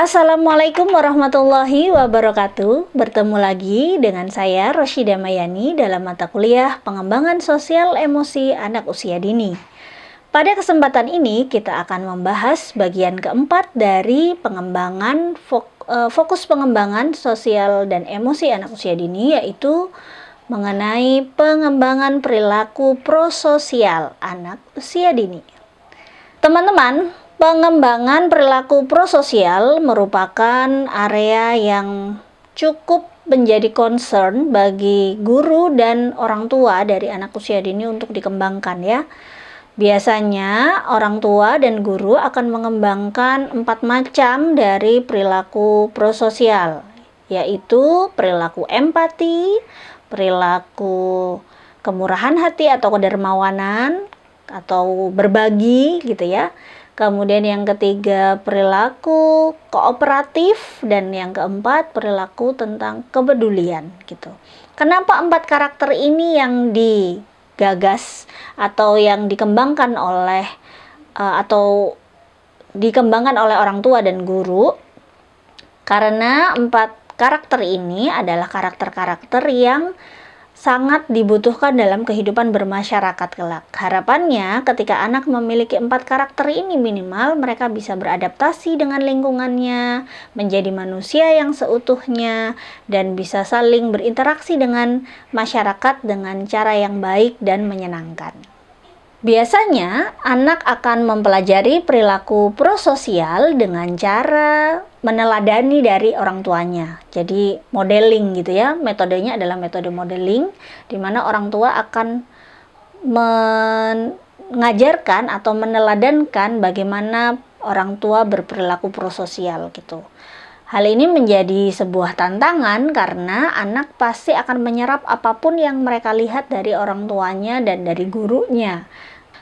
Assalamualaikum warahmatullahi wabarakatuh. Bertemu lagi dengan saya Rosyida Mayani dalam mata kuliah Pengembangan Sosial Emosi Anak Usia Dini. Pada kesempatan ini kita akan membahas bagian keempat dari fokus pengembangan sosial dan emosi anak usia dini, yaitu mengenai pengembangan perilaku prososial anak usia dini. Teman-teman, pengembangan perilaku prososial merupakan area yang cukup menjadi concern bagi guru dan orang tua dari anak usia dini untuk dikembangkan ya. Biasanya orang tua dan guru akan mengembangkan 4 macam dari perilaku prososial, yaitu perilaku empati, perilaku kemurahan hati atau kedermawanan, atau berbagi gitu ya. Kemudian yang ketiga perilaku kooperatif, dan yang keempat perilaku tentang kepedulian gitu. Kenapa 4 karakter ini yang digagas atau yang dikembangkan oleh orang tua dan guru? Karena 4 karakter ini adalah karakter-karakter yang sangat dibutuhkan dalam kehidupan bermasyarakat kelak. Harapannya ketika anak memiliki 4 karakter ini, minimal mereka bisa beradaptasi dengan lingkungannya, menjadi manusia yang seutuhnya, dan bisa saling berinteraksi dengan masyarakat dengan cara yang baik dan menyenangkan. Biasanya anak akan mempelajari perilaku prososial dengan cara meneladani dari orang tuanya. Jadi modeling gitu ya, metodenya adalah metode modeling, di mana orang tua akan mengajarkan atau meneladankan bagaimana orang tua berperilaku prososial gitu. Hal ini menjadi sebuah tantangan karena anak pasti akan menyerap apapun yang mereka lihat dari orang tuanya dan dari gurunya.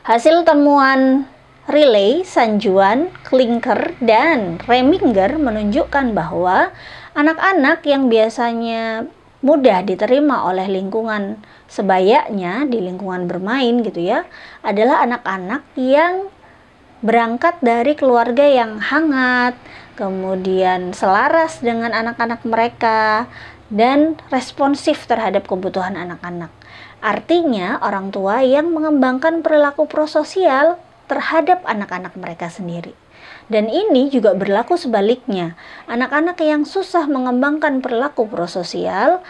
Hasil temuan Riley, Sanjuan, Klinker, dan Reminger menunjukkan bahwa anak-anak yang biasanya mudah diterima oleh lingkungan sebayanya di lingkungan bermain gitu ya, adalah anak-anak yang berangkat dari keluarga yang hangat, kemudian selaras dengan anak-anak mereka, dan responsif terhadap kebutuhan anak-anak. Artinya orang tua yang mengembangkan perilaku prososial terhadap anak-anak mereka sendiri. Dan ini juga berlaku sebaliknya. Anak-anak yang susah mengembangkan perilaku prososial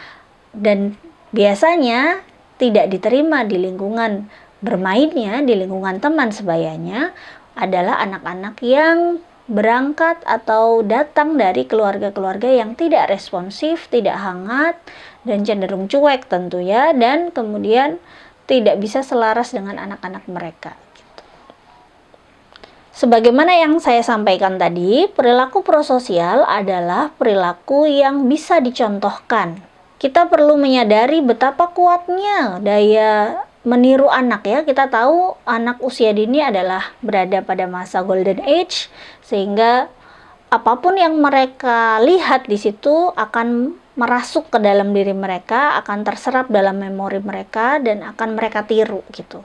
dan biasanya tidak diterima di lingkungan bermainnya, di lingkungan teman sebayanya, adalah anak-anak yang berangkat atau datang dari keluarga-keluarga yang tidak responsif, tidak hangat, dan cenderung cuek tentu ya, dan kemudian tidak bisa selaras dengan anak-anak mereka gitu. Sebagaimana yang saya sampaikan tadi, perilaku prososial adalah perilaku yang bisa dicontohkan. Kita perlu menyadari betapa kuatnya daya meniru anak ya. Kita tahu anak usia dini adalah berada pada masa golden age, sehingga apapun yang mereka lihat di situ akan merasuk ke dalam diri mereka, akan terserap dalam memori mereka, dan akan mereka tiru gitu.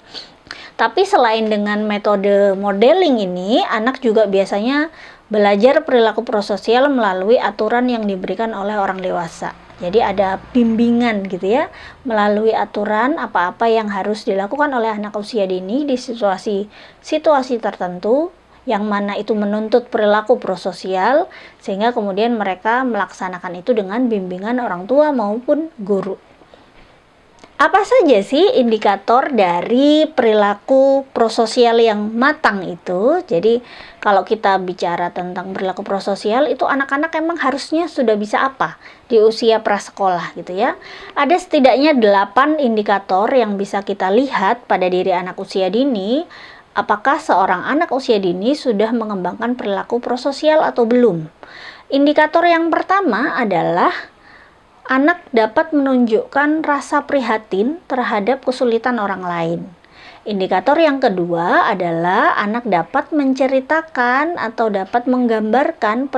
Tapi selain dengan metode modeling ini, anak juga biasanya belajar perilaku prososial melalui aturan yang diberikan oleh orang dewasa. Jadi ada bimbingan gitu ya, melalui aturan apa-apa yang harus dilakukan oleh anak usia dini di situasi tertentu, yang mana itu menuntut perilaku prososial, sehingga kemudian mereka melaksanakan itu dengan bimbingan orang tua maupun guru. Apa saja sih indikator dari perilaku prososial yang matang itu? Jadi kalau kita bicara tentang perilaku prososial, itu anak-anak emang harusnya sudah bisa apa di usia prasekolah gitu ya. Ada setidaknya 8 indikator yang bisa kita lihat pada diri anak usia dini, apakah seorang anak usia dini sudah mengembangkan perilaku prososial atau belum. Indikator yang pertama adalah anak dapat menunjukkan rasa prihatin terhadap kesulitan orang lain. Indikator yang kedua adalah anak dapat menceritakan atau dapat menggambarkan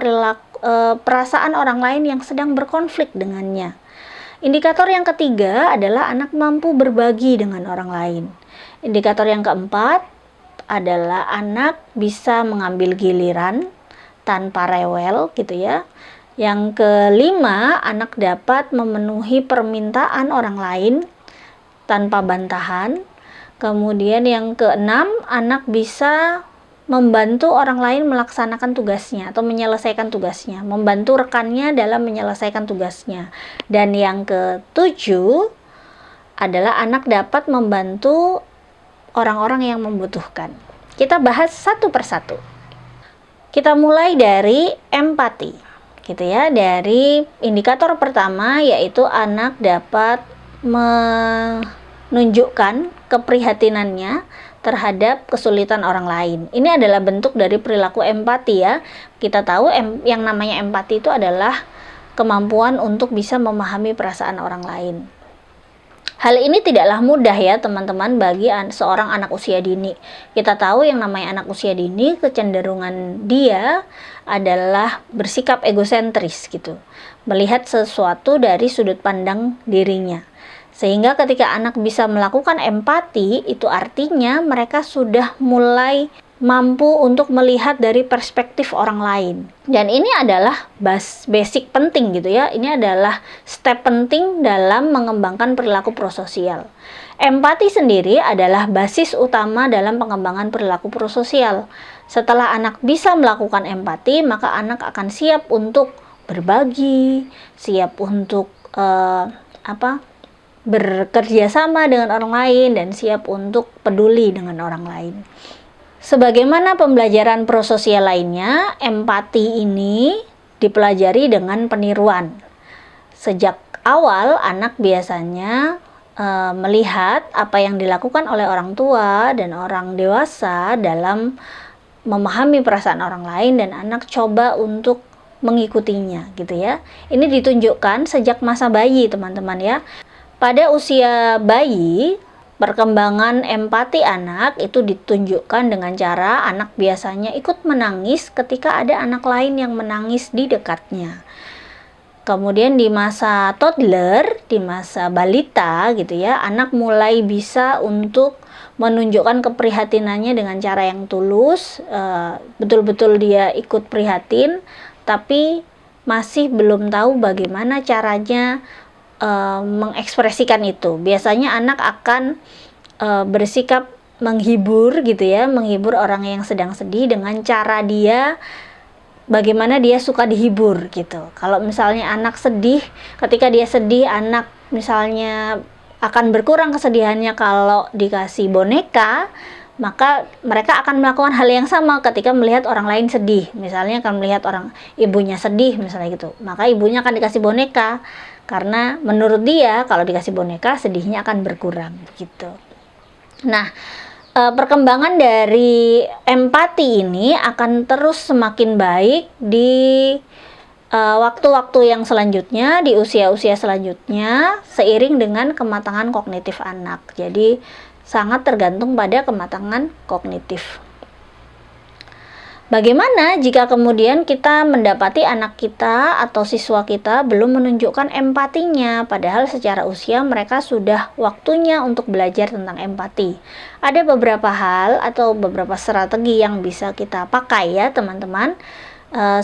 perasaan orang lain yang sedang berkonflik dengannya. Indikator yang ketiga adalah anak mampu berbagi dengan orang lain. Indikator yang keempat adalah anak bisa mengambil giliran tanpa rewel gitu ya. Yang kelima, anak dapat memenuhi permintaan orang lain tanpa bantahan. Kemudian yang keenam, anak bisa membantu orang lain melaksanakan tugasnya atau menyelesaikan tugasnya, membantu rekannya dalam menyelesaikan tugasnya. Dan yang ketujuh adalah anak dapat membantu orang-orang yang membutuhkan. Kita bahas satu persatu. Kita mulai dari empati, gitu ya. Dari indikator pertama, yaitu anak dapat menunjukkan keprihatinannya terhadap kesulitan orang lain. Ini adalah bentuk dari perilaku empati ya. Kita tahu yang namanya empati itu adalah kemampuan untuk bisa memahami perasaan orang lain. Hal ini tidaklah mudah ya teman-teman bagi seorang anak usia dini. Kita tahu yang namanya anak usia dini, kecenderungan dia adalah bersikap egosentris gitu. Melihat sesuatu dari sudut pandang dirinya. Sehingga ketika anak bisa melakukan empati, itu artinya mereka sudah mulai mampu untuk melihat dari perspektif orang lain. Dan ini adalah basic penting gitu ya. Ini adalah step penting dalam mengembangkan perilaku prososial. Empati sendiri adalah basis utama dalam pengembangan perilaku prososial. Setelah anak bisa melakukan empati, maka anak akan siap untuk berbagi, siap untuk bekerja sama dengan orang lain, dan siap untuk peduli dengan orang lain. Sebagaimana pembelajaran prososial lainnya, empati ini dipelajari dengan peniruan. Sejak awal, anak biasanya melihat apa yang dilakukan oleh orang tua dan orang dewasa dalam memahami perasaan orang lain, dan anak coba untuk mengikutinya gitu ya. Ini ditunjukkan sejak masa bayi teman-teman ya. Pada usia bayi, perkembangan empati anak itu ditunjukkan dengan cara anak biasanya ikut menangis ketika ada anak lain yang menangis di dekatnya. Kemudian di masa toddler, di masa balita gitu ya, anak mulai bisa untuk menunjukkan keprihatinannya dengan cara yang tulus, betul-betul dia ikut prihatin, tapi masih belum tahu bagaimana caranya mengekspresikan itu. Biasanya anak akan bersikap menghibur gitu ya, menghibur orang yang sedang sedih dengan cara dia bagaimana dia suka dihibur gitu. Kalau misalnya anak sedih, ketika dia sedih, anak misalnya akan berkurang kesedihannya kalau dikasih boneka, maka mereka akan melakukan hal yang sama ketika melihat orang lain sedih. Misalnya akan melihat orang ibunya sedih misalnya gitu, maka ibunya akan dikasih boneka, karena menurut dia kalau dikasih boneka sedihnya akan berkurang gitu. Nah, perkembangan dari empati ini akan terus semakin baik di waktu-waktu yang selanjutnya, di usia-usia selanjutnya, seiring dengan kematangan kognitif anak. Jadi sangat tergantung pada kematangan kognitif. Bagaimana jika kemudian kita mendapati anak kita atau siswa kita belum menunjukkan empatinya, padahal secara usia mereka sudah waktunya untuk belajar tentang empati? Ada beberapa hal atau beberapa strategi yang bisa kita pakai ya teman-teman.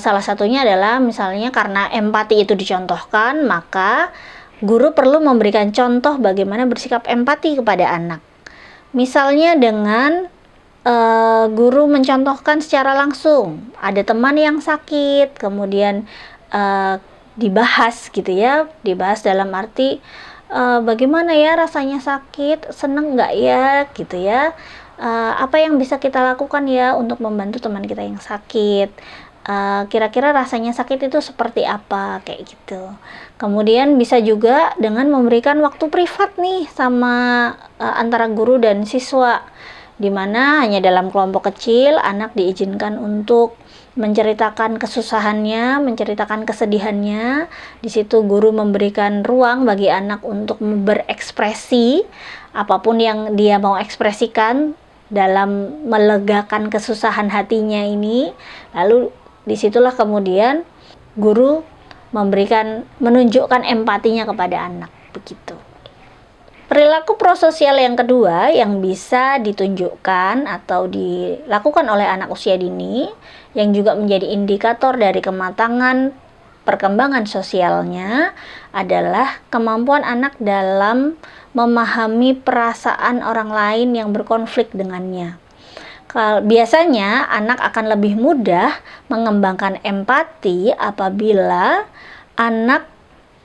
Salah satunya adalah misalnya karena empati itu dicontohkan, maka guru perlu memberikan contoh bagaimana bersikap empati kepada anak. Misalnya dengan guru mencontohkan secara langsung, ada teman yang sakit, kemudian dibahas gitu ya, dibahas dalam arti bagaimana ya rasanya sakit, seneng nggak ya gitu ya, apa yang bisa kita lakukan ya untuk membantu teman kita yang sakit, kira-kira rasanya sakit itu seperti apa, kayak gitu. Kemudian bisa juga dengan memberikan waktu privat nih sama antara guru dan siswa, di mana hanya dalam kelompok kecil anak diizinkan untuk menceritakan kesusahannya, menceritakan kesedihannya. Di situ guru memberikan ruang bagi anak untuk berekspresi apapun yang dia mau ekspresikan dalam melegakan kesusahan hatinya ini. Lalu disitulah kemudian guru menunjukkan empatinya kepada anak, begitu. Perilaku prososial yang kedua yang bisa ditunjukkan atau dilakukan oleh anak usia dini, yang juga menjadi indikator dari kematangan perkembangan sosialnya, adalah kemampuan anak dalam memahami perasaan orang lain yang berkonflik dengannya. Biasanya anak akan lebih mudah mengembangkan empati apabila anak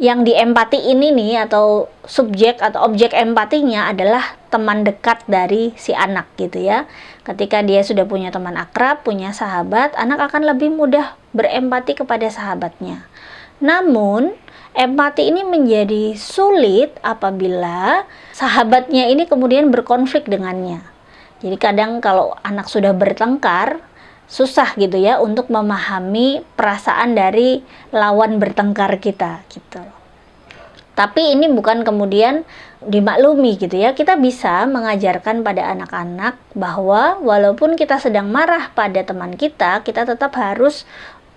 yang diempati ini nih, atau subjek atau objek empatinya adalah teman dekat dari si anak gitu ya. Ketika dia sudah punya teman akrab, punya sahabat, anak akan lebih mudah berempati kepada sahabatnya. Namun, empati ini menjadi sulit apabila sahabatnya ini kemudian berkonflik dengannya. Jadi kadang kalau anak sudah bertengkar, susah gitu ya untuk memahami perasaan dari lawan bertengkar kita gitu. Tapi ini bukan kemudian dimaklumi gitu ya. Kita bisa mengajarkan pada anak-anak bahwa walaupun kita sedang marah pada teman kita tetap harus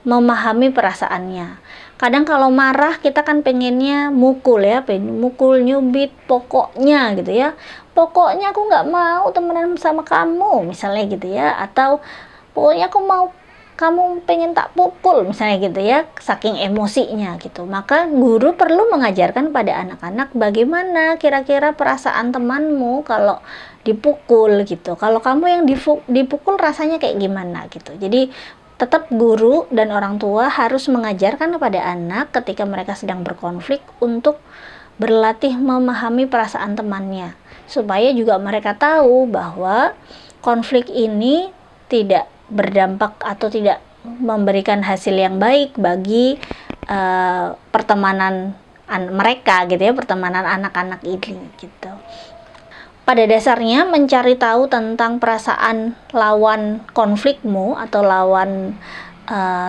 memahami perasaannya. Kadang kalau marah kita kan pengennya mukul ya, mukul, nyubit, pokoknya gitu ya. Pokoknya aku nggak mau temenan sama kamu misalnya gitu ya, atau pokoknya aku mau kamu pengen tak pukul misalnya gitu ya, saking emosinya gitu. Maka guru perlu mengajarkan pada anak-anak bagaimana kira-kira perasaan temanmu kalau dipukul gitu. Kalau kamu yang dipukul rasanya kayak gimana gitu. Jadi tetap guru dan orang tua harus mengajarkan kepada anak ketika mereka sedang berkonflik untuk berlatih memahami perasaan temannya, supaya juga mereka tahu bahwa konflik ini tidak berdampak atau tidak memberikan hasil yang baik bagi pertemanan mereka gitu ya, pertemanan anak-anak ini gitu. Pada dasarnya mencari tahu tentang perasaan lawan konflikmu atau lawan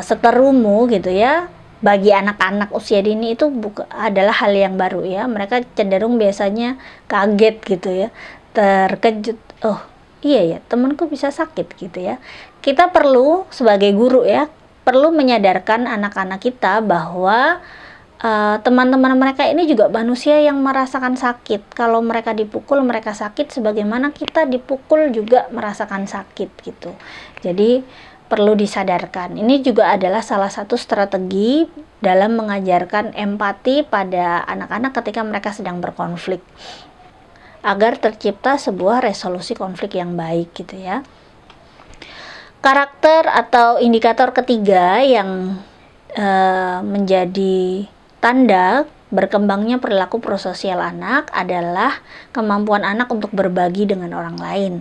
seterumu gitu ya, bagi anak-anak usia dini itu adalah hal yang baru ya. Mereka cenderung biasanya kaget gitu ya, terkejut, oh iya ya temanku bisa sakit gitu ya. Kita perlu sebagai guru ya, perlu menyadarkan anak-anak kita bahwa teman-teman mereka ini juga manusia yang merasakan sakit. Kalau mereka dipukul mereka sakit, sebagaimana kita dipukul juga merasakan sakit gitu. Jadi perlu disadarkan. Ini juga adalah salah satu strategi dalam mengajarkan empati pada anak-anak ketika mereka sedang berkonflik, agar tercipta sebuah resolusi konflik yang baik gitu ya. Karakter atau indikator ketiga yang menjadi tanda berkembangnya perilaku prososial anak adalah kemampuan anak untuk berbagi dengan orang lain.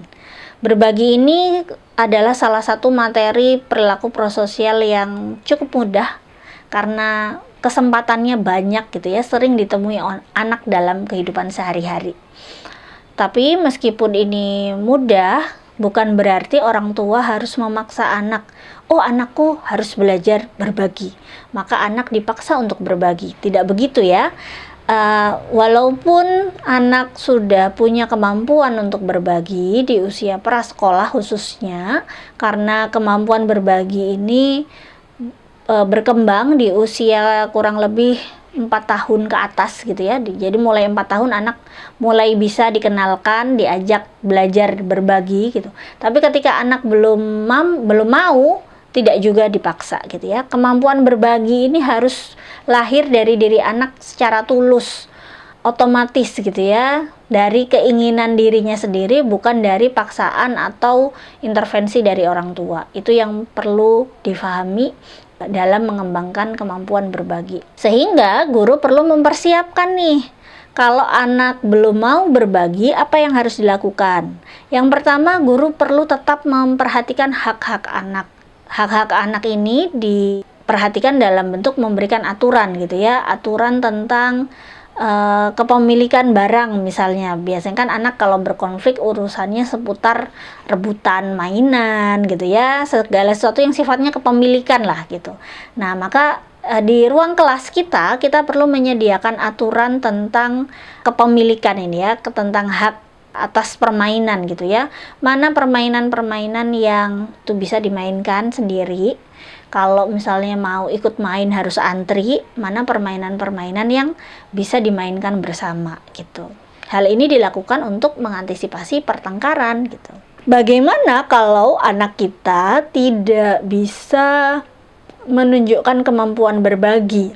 Berbagi ini adalah salah satu materi perilaku prososial yang cukup mudah karena kesempatannya banyak gitu ya, sering ditemui anak dalam kehidupan sehari-hari. Tapi meskipun ini mudah, bukan berarti orang tua harus memaksa anak, oh anakku harus belajar berbagi, maka anak dipaksa untuk berbagi. Tidak begitu ya. Walaupun anak sudah punya kemampuan untuk berbagi di usia prasekolah khususnya, karena kemampuan berbagi ini berkembang di usia kurang lebih 4 tahun ke atas gitu ya. Jadi mulai 4 tahun anak mulai bisa dikenalkan, diajak belajar berbagi gitu. Tapi ketika anak belum mau, tidak juga dipaksa gitu ya. Kemampuan berbagi ini harus lahir dari diri anak secara tulus, otomatis gitu ya, dari keinginan dirinya sendiri, bukan dari paksaan atau intervensi dari orang tua. Itu yang perlu difahami dalam mengembangkan kemampuan berbagi. Sehingga guru perlu mempersiapkan nih, kalau anak belum mau berbagi, apa yang harus dilakukan? Yang pertama, guru perlu tetap memperhatikan hak-hak anak. Hak-hak anak ini diperhatikan dalam bentuk memberikan aturan gitu ya, aturan tentang kepemilikan barang misalnya. Biasanya kan anak kalau berkonflik urusannya seputar rebutan mainan gitu ya, segala sesuatu yang sifatnya kepemilikan lah gitu. Nah maka di ruang kelas kita perlu menyediakan aturan tentang kepemilikan ini ya, tentang hak atas permainan gitu ya. Mana permainan-permainan yang tuh bisa dimainkan sendiri, kalau misalnya mau ikut main harus antri, mana permainan-permainan yang bisa dimainkan bersama gitu. Hal ini dilakukan untuk mengantisipasi pertengkaran gitu. Bagaimana kalau anak kita tidak bisa menunjukkan kemampuan berbagi?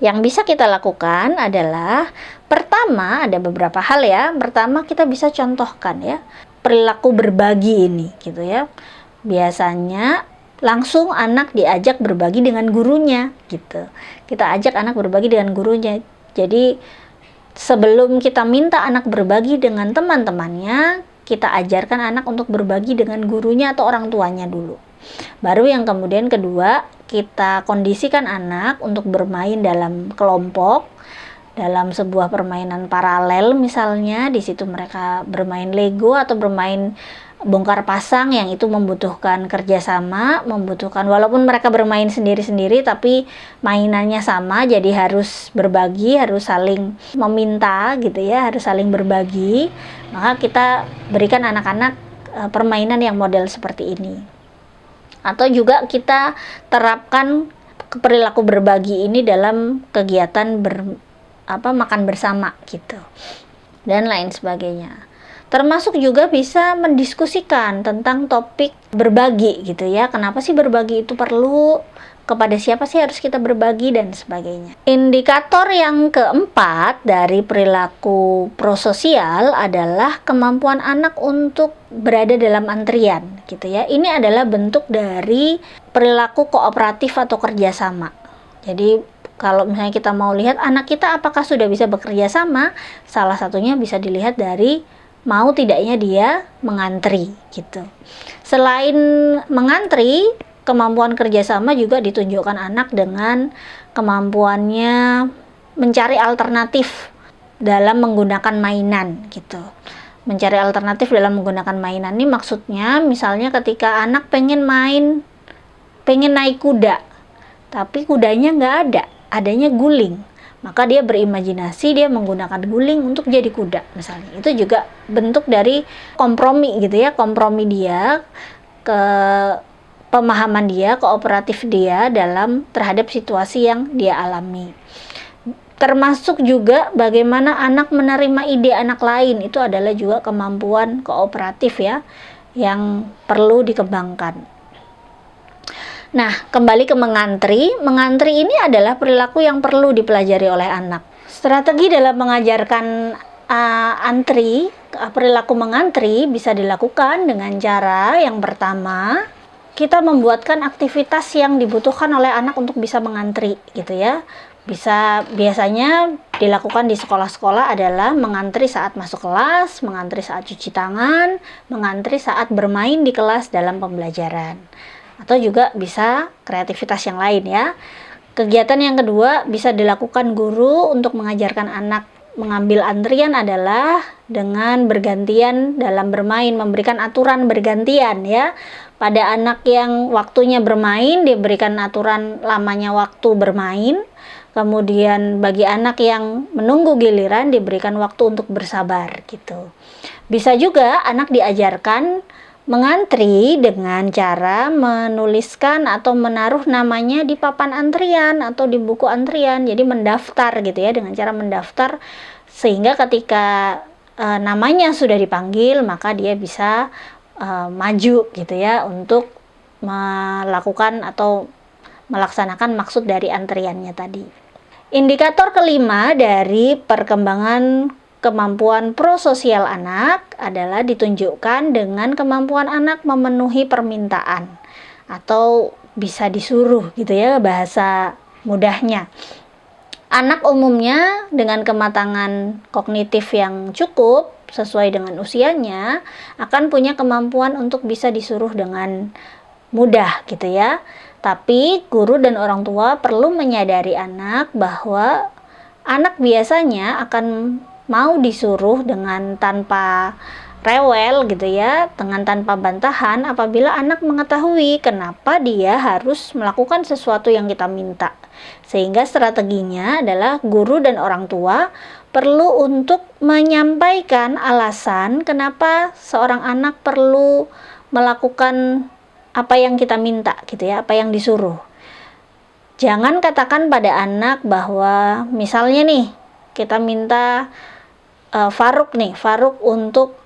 Yang bisa kita lakukan adalah, pertama, ada beberapa hal ya. Pertama, kita bisa contohkan ya perilaku berbagi ini gitu ya. Biasanya langsung anak diajak berbagi dengan gurunya gitu. Kita ajak anak berbagi dengan gurunya. Jadi sebelum kita minta anak berbagi dengan teman-temannya, kita ajarkan anak untuk berbagi dengan gurunya atau orang tuanya dulu. Baru yang kemudian kedua, kita kondisikan anak untuk bermain dalam kelompok, dalam sebuah permainan paralel misalnya. Di situ mereka bermain Lego atau bermain bongkar pasang, yang itu membutuhkan kerjasama, membutuhkan, walaupun mereka bermain sendiri-sendiri tapi mainannya sama, jadi harus berbagi, harus saling meminta gitu ya, harus saling berbagi. Maka kita berikan anak-anak permainan yang model seperti ini. Atau juga kita terapkan perilaku berbagi ini dalam kegiatan makan bersama gitu, dan lain sebagainya. Termasuk juga bisa mendiskusikan tentang topik berbagi gitu ya. Kenapa sih berbagi itu perlu? Kepada siapa sih harus kita berbagi, dan sebagainya. Indikator yang keempat dari perilaku prososial adalah kemampuan anak untuk berada dalam antrian gitu ya. Ini adalah bentuk dari perilaku kooperatif atau kerjasama. Jadi kalau misalnya kita mau lihat anak kita apakah sudah bisa bekerja sama, salah satunya bisa dilihat dari mau tidaknya dia mengantri gitu. Selain mengantri, kemampuan kerjasama juga ditunjukkan anak dengan kemampuannya mencari alternatif dalam menggunakan mainan gitu. Mencari alternatif dalam menggunakan mainan ini maksudnya misalnya ketika anak pengen naik kuda, tapi kudanya nggak ada, adanya guling. Maka dia berimajinasi, dia menggunakan guling untuk jadi kuda misalnya. Itu juga bentuk dari kompromi gitu ya, kompromi dia, pemahaman dia, kooperatif dia dalam terhadap situasi yang dia alami. Termasuk juga bagaimana anak menerima ide anak lain, itu adalah juga kemampuan kooperatif ya, yang perlu dikembangkan. Nah, kembali ke mengantri. Mengantri ini adalah perilaku yang perlu dipelajari oleh anak. Strategi dalam mengajarkan perilaku mengantri bisa dilakukan dengan cara yang pertama, kita membuatkan aktivitas yang dibutuhkan oleh anak untuk bisa mengantri gitu ya. Biasanya dilakukan di sekolah-sekolah adalah mengantri saat masuk kelas, mengantri saat cuci tangan, mengantri saat bermain di kelas dalam pembelajaran. Atau juga bisa kreativitas yang lain ya. Kegiatan yang kedua bisa dilakukan guru untuk mengajarkan anak mengambil antrian adalah dengan bergantian dalam bermain, memberikan aturan bergantian ya. Pada anak yang waktunya bermain diberikan aturan lamanya waktu bermain. Kemudian bagi anak yang menunggu giliran diberikan waktu untuk bersabar gitu. Bisa juga anak diajarkan mengantri dengan cara menuliskan atau menaruh namanya di papan antrian atau di buku antrian. Jadi mendaftar gitu ya, dengan cara mendaftar sehingga ketika namanya sudah dipanggil maka dia bisa maju gitu ya untuk melakukan atau melaksanakan maksud dari antriannya tadi. Indikator kelima dari perkembangan kemampuan prososial anak adalah ditunjukkan dengan kemampuan anak memenuhi permintaan atau bisa disuruh gitu ya, bahasa mudahnya. Anak umumnya dengan kematangan kognitif yang cukup sesuai dengan usianya akan punya kemampuan untuk bisa disuruh dengan mudah gitu ya. Tapi guru dan orang tua perlu menyadari anak bahwa anak biasanya akan mau disuruh dengan tanpa rewel gitu ya, dengan tanpa bantahan apabila anak mengetahui kenapa dia harus melakukan sesuatu yang kita minta. Sehingga strateginya adalah guru dan orang tua perlu untuk menyampaikan alasan kenapa seorang anak perlu melakukan apa yang kita minta gitu ya, apa yang disuruh. Jangan katakan pada anak bahwa misalnya nih kita minta Faruk untuk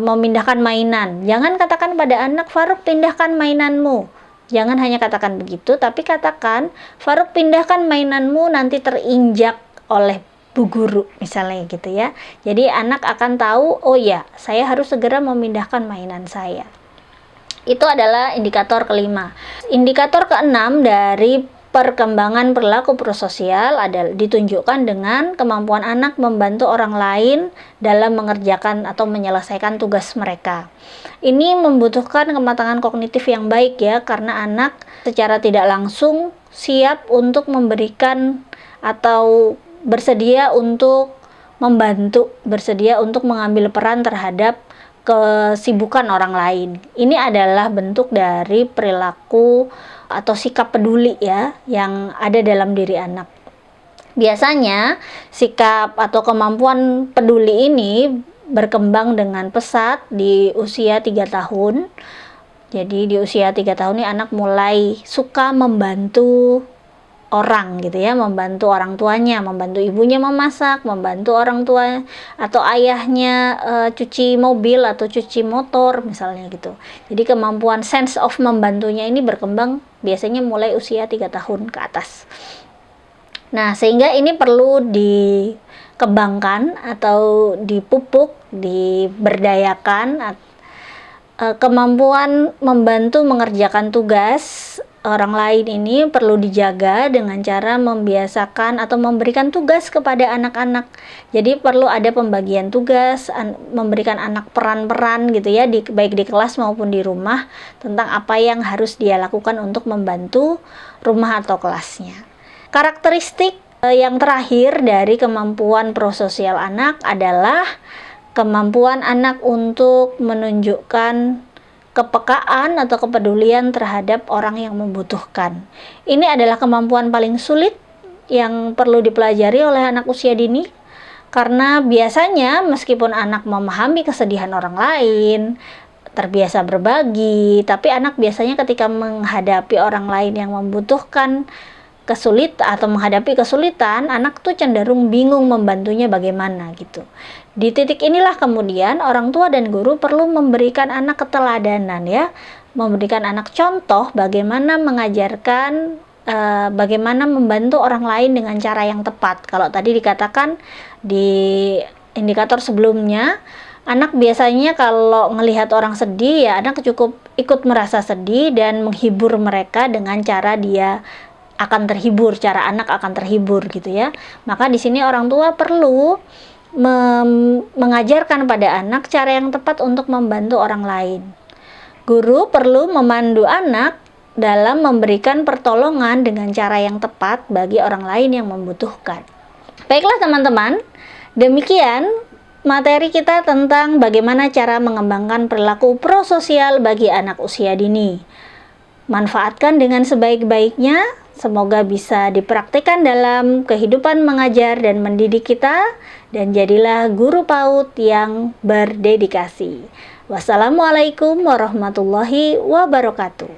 memindahkan mainan. Jangan katakan pada anak, Faruk pindahkan mainanmu. Jangan hanya katakan begitu, tapi katakan, Faruk pindahkan mainanmu, nanti terinjak oleh bu guru, misalnya gitu ya. Jadi anak akan tahu, oh ya, saya harus segera memindahkan mainan saya. Itu adalah indikator kelima. Indikator keenam dari perkembangan perilaku prososial adalah ditunjukkan dengan kemampuan anak membantu orang lain dalam mengerjakan atau menyelesaikan tugas mereka. Ini membutuhkan kematangan kognitif yang baik ya, karena anak secara tidak langsung siap untuk memberikan atau bersedia untuk membantu, bersedia untuk mengambil peran terhadap kesibukan orang lain. Ini adalah bentuk dari perilaku atau sikap peduli ya yang ada dalam diri anak. Biasanya sikap atau kemampuan peduli ini berkembang dengan pesat di usia 3 tahun. Jadi di usia 3 tahun ini anak mulai suka membantu orang gitu ya, membantu orang tuanya, membantu ibunya memasak, membantu orang tua atau ayahnya cuci mobil atau cuci motor misalnya gitu. Jadi kemampuan sense of membantunya ini berkembang biasanya mulai usia 3 tahun ke atas. Nah, sehingga ini perlu dikembangkan atau dipupuk, diberdayakan. Kemampuan membantu mengerjakan tugas orang lain ini perlu dijaga dengan cara membiasakan atau memberikan tugas kepada anak-anak. Jadi perlu ada pembagian tugas, memberikan anak peran-peran gitu ya, baik di kelas maupun di rumah, tentang apa yang harus dia lakukan untuk membantu rumah atau kelasnya. Karakteristik yang terakhir dari kemampuan prososial anak adalah kemampuan anak untuk menunjukkan kepekaan atau kepedulian terhadap orang yang membutuhkan. Ini adalah kemampuan paling sulit yang perlu dipelajari oleh anak usia dini, karena biasanya meskipun anak memahami kesedihan orang lain, terbiasa berbagi, tapi anak biasanya ketika menghadapi orang lain yang membutuhkan atau menghadapi kesulitan, anak tuh cenderung bingung membantunya bagaimana gitu. Di titik inilah kemudian orang tua dan guru perlu memberikan anak keteladanan ya, memberikan anak contoh bagaimana mengajarkan, bagaimana membantu orang lain dengan cara yang tepat. Kalau tadi dikatakan di indikator sebelumnya, anak biasanya kalau melihat orang sedih ya anak cukup ikut merasa sedih dan menghibur mereka dengan cara dia akan terhibur, cara anak akan terhibur gitu ya. Maka di sini orang tua perlu mengajarkan pada anak cara yang tepat untuk membantu orang lain. Guru perlu memandu anak dalam memberikan pertolongan dengan cara yang tepat bagi orang lain yang membutuhkan. Baiklah teman-teman, demikian materi kita tentang bagaimana cara mengembangkan perilaku prososial bagi anak usia dini. Manfaatkan dengan sebaik-baiknya. Semoga bisa dipraktikkan dalam kehidupan mengajar dan mendidik kita, dan jadilah guru PAUD yang berdedikasi. Wassalamualaikum warahmatullahi wabarakatuh.